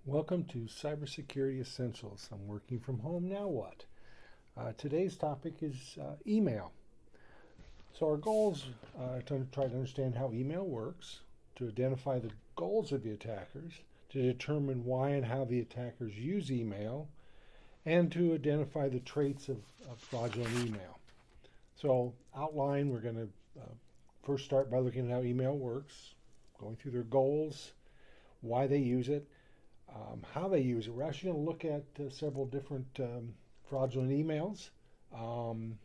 Welcome to Cybersecurity Essentials. I'm working from home, now what? Today's topic is email. So our goals are to try to understand how email works, to identify the goals of the attackers, to determine why and how the attackers use email, and to identify the traits of fraudulent email. So outline, we're going to first start by looking at how email works, going through their goals, why they use it, how they use it. We're actually going to look at several different fraudulent emails, and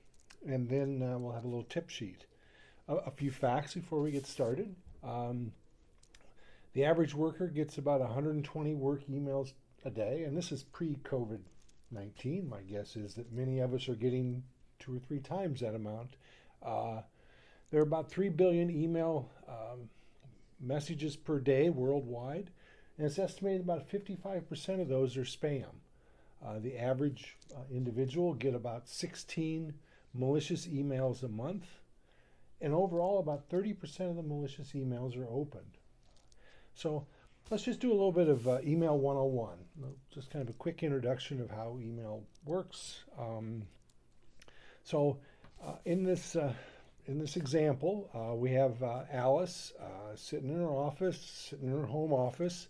then we'll have a little tip sheet. A few facts before we get started. The average worker gets about 120 work emails a day, and this is pre-COVID-19. My guess is that many of us are getting 2 or 3 times that amount. There are about 3 billion email messages per day worldwide. And it's estimated about 55% of those are spam. The average individual get about 16 malicious emails a month. And overall, about 30% of the malicious emails are opened. So let's just do a little bit of email 101. Just kind of a quick introduction of how email works. In this example, we have Alice sitting in her office, sitting in her home office,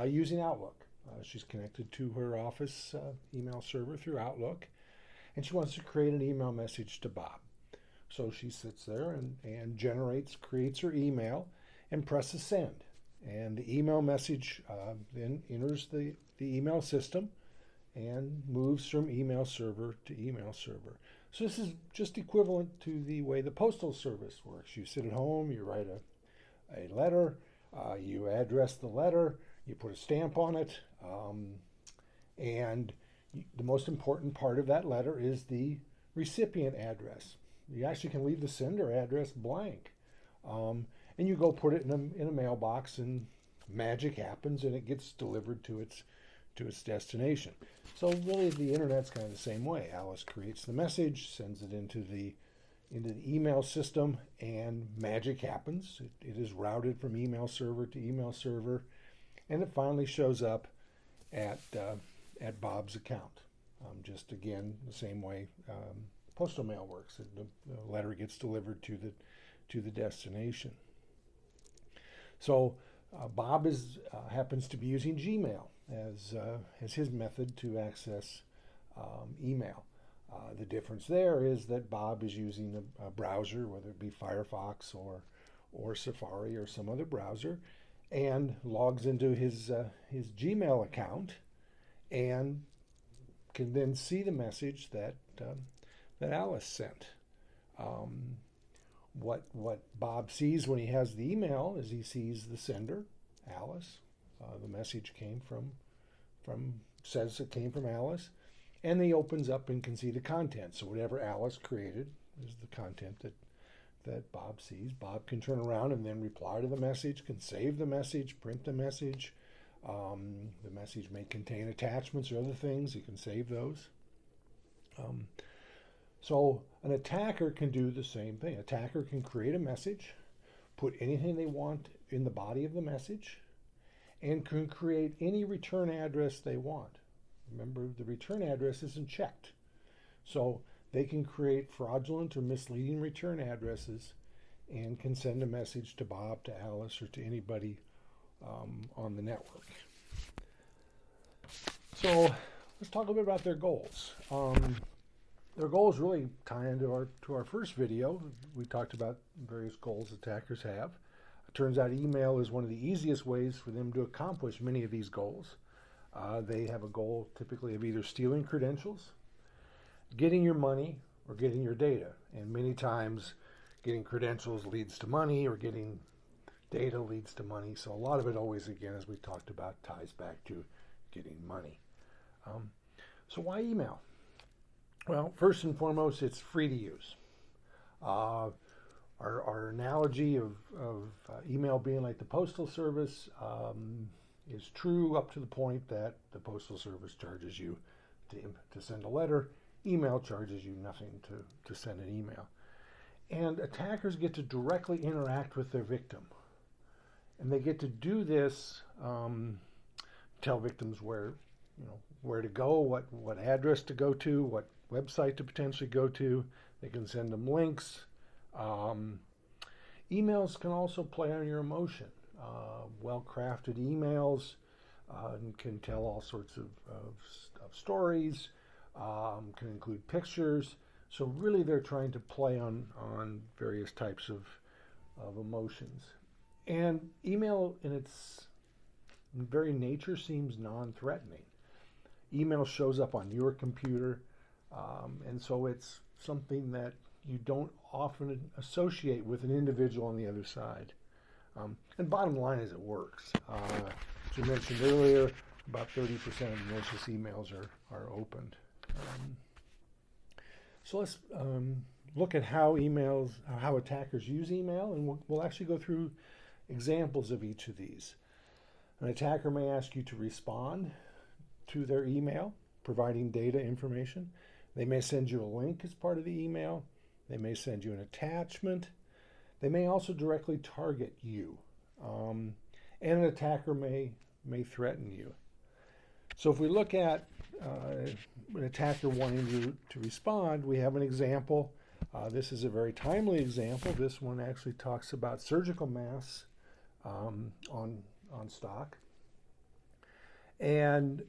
using Outlook. She's connected to her office email server through Outlook, and she wants to create an email message to Bob. So she sits there and creates her email and presses send. And the email message then enters the email system and moves from email server to email server. So this is just equivalent to the way the postal service works. You sit at home, you write a letter, you address the letter, you put a stamp on it, and the most important part of that letter is the recipient address. You actually can leave the sender address blank, and you go put it in a mailbox, and magic happens, and it gets delivered to its destination. So really, the internet's kind of the same way. Alice creates the message, sends it into the email system, and magic happens. It is routed from email server to email server, and it finally shows up at Bob's account. Just again, the same way postal mail works. The letter gets delivered to the destination. So Bob happens to be using Gmail as his method to access email. The difference there is that Bob is using a browser, whether it be Firefox or Safari or some other browser, and logs into his Gmail account and can then see the message that Alice sent. What Bob sees when he has the email is he sees the sender, Alice. The message says it came from Alice, and he opens up and can see the content. So whatever Alice created is the content that Bob sees. Bob can turn around and then reply to the message, can save the message, print the message. The message may contain attachments or other things. He can save those. So an attacker can do the same thing. An attacker can create a message, put anything they want in the body of the message, and can create any return address they want. Remember, the return address isn't checked. So they can create fraudulent or misleading return addresses and can send a message to Bob, to Alice, or to anybody on the network. So let's talk a little bit about their goals. Their goals really tie into our first video. We talked about various goals attackers have. It turns out email is one of the easiest ways for them to accomplish many of these goals. They have a goal typically of either stealing credentials, getting your money, or getting your data. And many times getting credentials leads to money, or getting data leads to money. So a lot of it always, again, as we talked about, ties back to getting money. So why email? Well, first and foremost, it's free to use. Our analogy of email being like the Postal Service is true up to the point that the Postal Service charges you to send a letter. Email charges you nothing to send an email. And attackers get to directly interact with their victim. And they get to do this tell victims where to go, what address to go to, what website to potentially go to. They can send them links. Emails can also play on your emotion. Well-crafted emails can tell all sorts of stories, can include pictures. So really they're trying to play on various types of emotions. And email in its very nature seems non-threatening. Email shows up on your computer, and so it's something that you don't often associate with an individual on the other side. And bottom line is it works. As you mentioned earlier, about 30% of malicious emails are opened. So let's look at how attackers use email, and we'll actually go through examples of each of these. An attacker may ask you to respond to their email, providing data information. They may send you a link as part of the email. They may send you an attachment. They may also directly target you. And an attacker may threaten you. So if we look at an attacker wanting you to respond, we have an example. This is a very timely example. This one actually talks about surgical masks on stock. And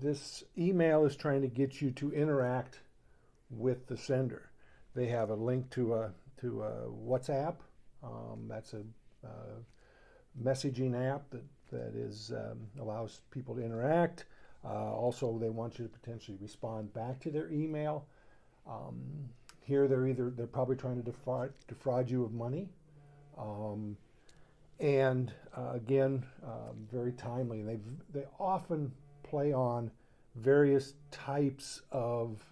this email is trying to get you to interact with the sender. They have a link to a WhatsApp. That's a messaging app that is allows people to interact. Also, they want you to potentially respond back to their email. Here, they're probably trying to defraud you of money. And again, very timely. They often play on various types of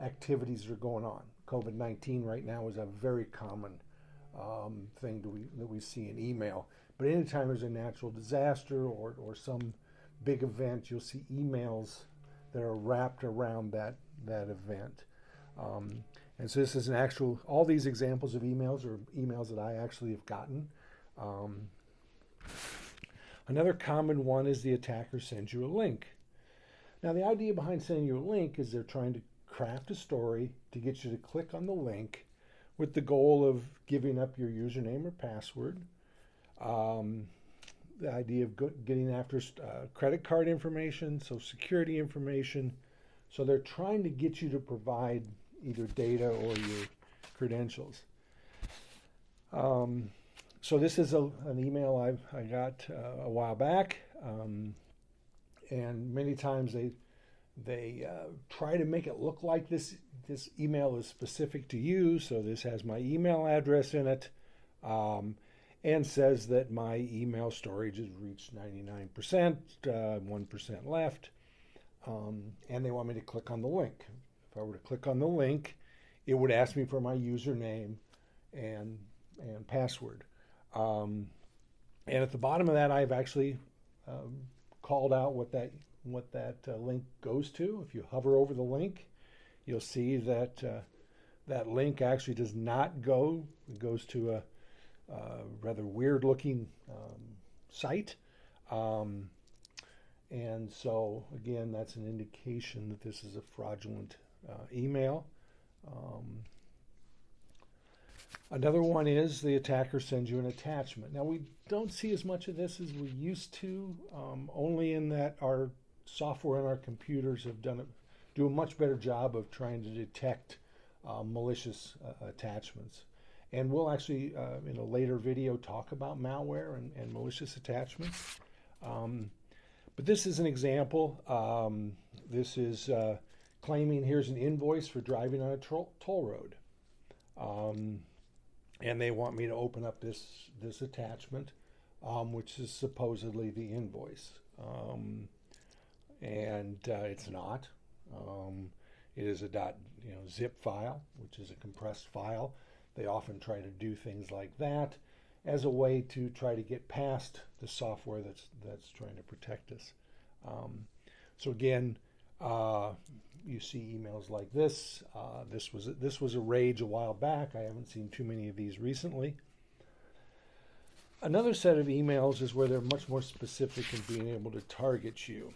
activities that are going on. COVID-19 right now is a very common thing that we see in email. But anytime there's a natural disaster or some big event, you'll see emails that are wrapped around that event. And so this is all these examples of emails are emails that I actually have gotten. Another common one is the attacker sends you a link. Now the idea behind sending you a link is they're trying to craft a story to get you to click on the link with the goal of giving up your username or password. The idea of getting after credit card information, Social Security information. So they're trying to get you to provide either data or your credentials. So this is an email I got a while back, and many times they try to make it look like this email is specific to you. So this has my email address in it, and says that my email storage has reached 99%, 1% left, and they want me to click on the link. If I were to click on the link, it would ask me for my username and password. And at the bottom of that, I've actually called out what that link goes to. If you hover over the link, you'll see that that link actually does not go. It goes to a rather weird-looking site. And so, again, that's an indication that this is a fraudulent email. Another one is the attacker sends you an attachment. Now, we don't see as much of this as we used to, only in that our software on our computers do a much better job of trying to detect malicious attachments. And we'll actually, in a later video, talk about malware and malicious attachments. But this is an example. This is claiming here's an invoice for driving on a toll road. And they want me to open up this attachment, which is supposedly the invoice. And it's not. It is a zip file, which is a compressed file. They often try to do things like that as a way to try to get past the software that's trying to protect us. So again, you see emails like this. This was a rage a while back. I haven't seen too many of these recently. Another set of emails is where they're much more specific in being able to target you.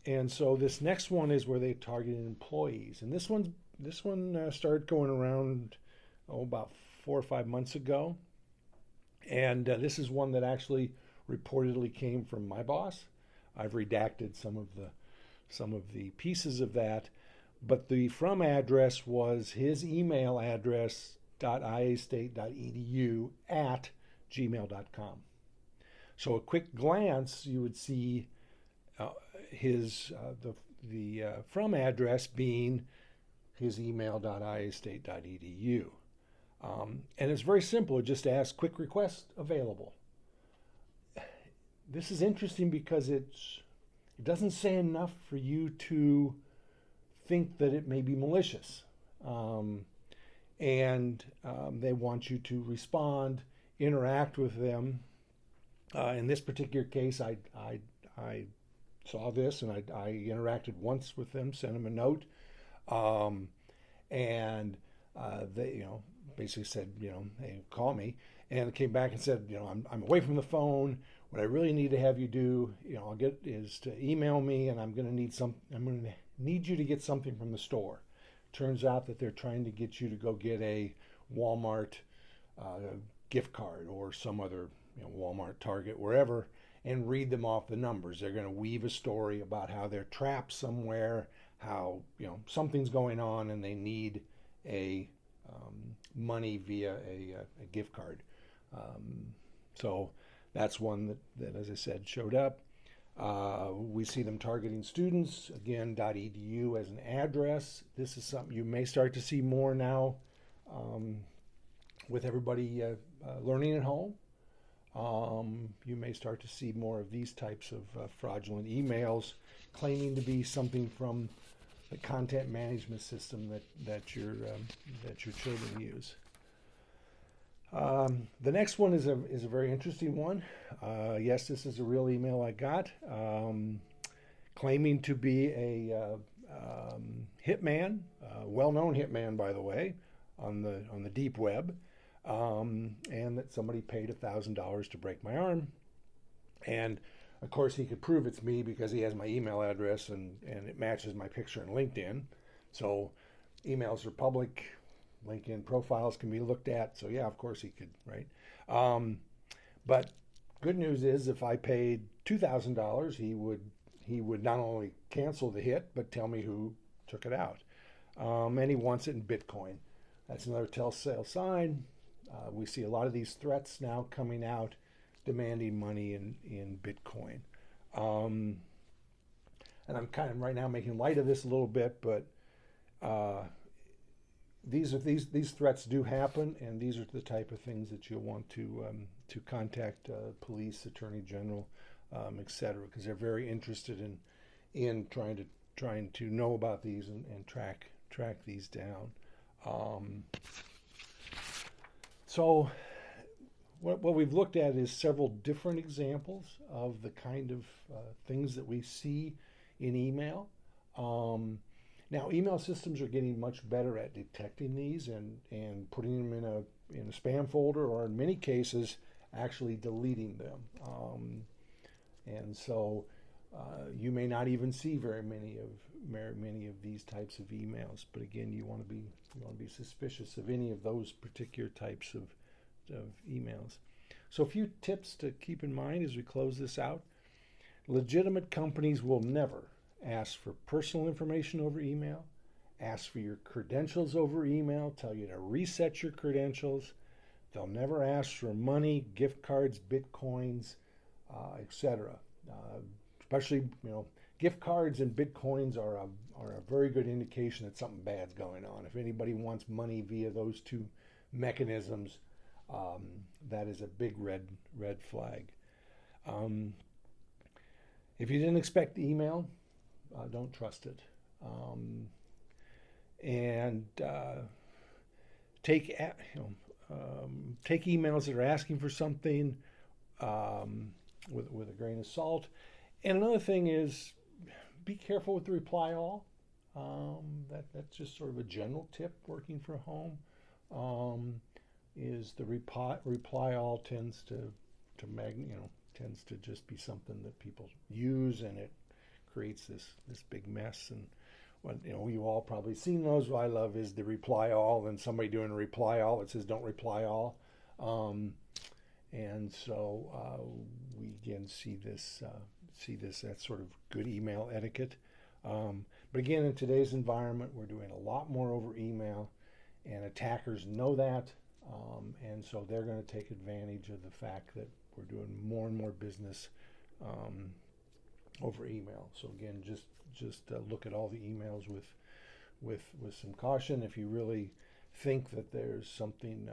And so this next one is where they target employees. And this one started going around about 4 or 5 months ago. And this is one that actually reportedly came from my boss. I've redacted some of the pieces of that, but the from address was his email address .iastate.edu at gmail.com. So a quick glance, you would see his the from address being his email.iastate.edu. And it's very simple. It just asks quick request available. This is interesting because it doesn't say enough for you to think that it may be malicious. And they want you to respond, interact with them. In this particular case, I saw this and I interacted once with them, sent them a note, and they basically said, hey, call me, and it came back and said, I'm away from the phone. What I really need to have you do, I'll get is to email me, and I'm going to need you to get something from the store. Turns out that they're trying to get you to go get a Walmart gift card or some other Walmart, Target, wherever, and read them off the numbers. They're going to weave a story about how they're trapped somewhere, how something's going on, and they need a money via a gift card. So that's one that, as I said, showed up. We see them targeting students, again, .edu as an address. This is something you may start to see more now with everybody learning at home. You may start to see more of these types of fraudulent emails claiming to be something from the content management system that your children use. The next one is a very interesting one. Yes, this is a real email I got, claiming to be a hitman, well-known hitman, by the way, on the deep web, and that somebody paid $1,000 to break my arm. And of course, he could prove it's me because he has my email address and it matches my picture in LinkedIn. So emails are public. LinkedIn profiles can be looked at. So yeah, of course he could, right? But good news is if I paid $2,000, he would not only cancel the hit, but tell me who took it out. And he wants it in Bitcoin. That's another telltale sign. We see a lot of these threats now coming out demanding money in Bitcoin. And I'm kind of right now making light of this a little bit, but these threats do happen, and these are the type of things that you'll want to contact police, attorney general, etc., because they're very interested in trying to know about these and track these down. So what we've looked at is several different examples of the kind of things that we see in email. Now, email systems are getting much better at detecting these and putting them in a spam folder, or in many cases, actually deleting them. And so you may not even see very many of these types of emails. But again, you want to be suspicious of any of those particular types of emails. So a few tips to keep in mind as we close this out. Legitimate companies will never ask for personal information over email, ask for your credentials over email, tell you to reset your credentials. They'll never ask for money, gift cards, bitcoins, etc. Especially, gift cards and bitcoins are a very good indication that something bad's going on. If anybody wants money via those two mechanisms, that is a big red flag. If you didn't expect the email, don't trust it. And take emails that are asking for something with a grain of salt. And another thing is, be careful with the reply all. That's just sort of a general tip working from home. Is the reply all tends to tends to just be something that people use, and it creates this big mess. And you all probably seen those. What I love is the reply all, and somebody doing a reply all that says don't reply all. And so we again see this that's sort of good email etiquette. But again, in today's environment, we're doing a lot more over email, and attackers know that, and so they're going to take advantage of the fact that we're doing more and more business over email. So again, just look at all the emails with some caution. If you really think that there's something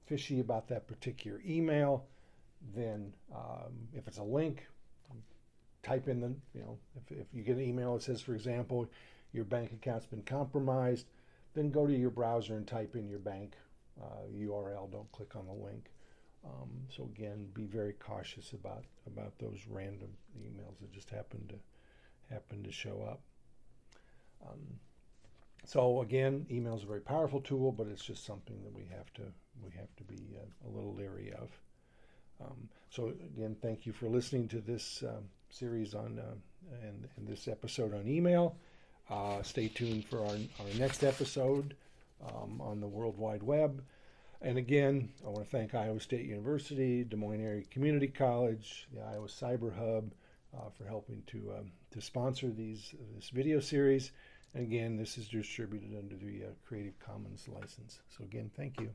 fishy about that particular email, then if it's a link, type in if you get an email that says, for example, your bank account's been compromised, then go to your browser and type in your bank URL. Don't click on the link. So again, be very cautious about those random emails that just happen to show up. So again, email is a very powerful tool, but it's just something that we have to be a little leery of. So again, thank you for listening to this series on and this episode on email. Stay tuned for our next episode on the World Wide Web. And again, I want to thank Iowa State University, Des Moines Area Community College, the Iowa Cyber Hub for helping to sponsor this video series. And again, this is distributed under the Creative Commons license. So again, thank you.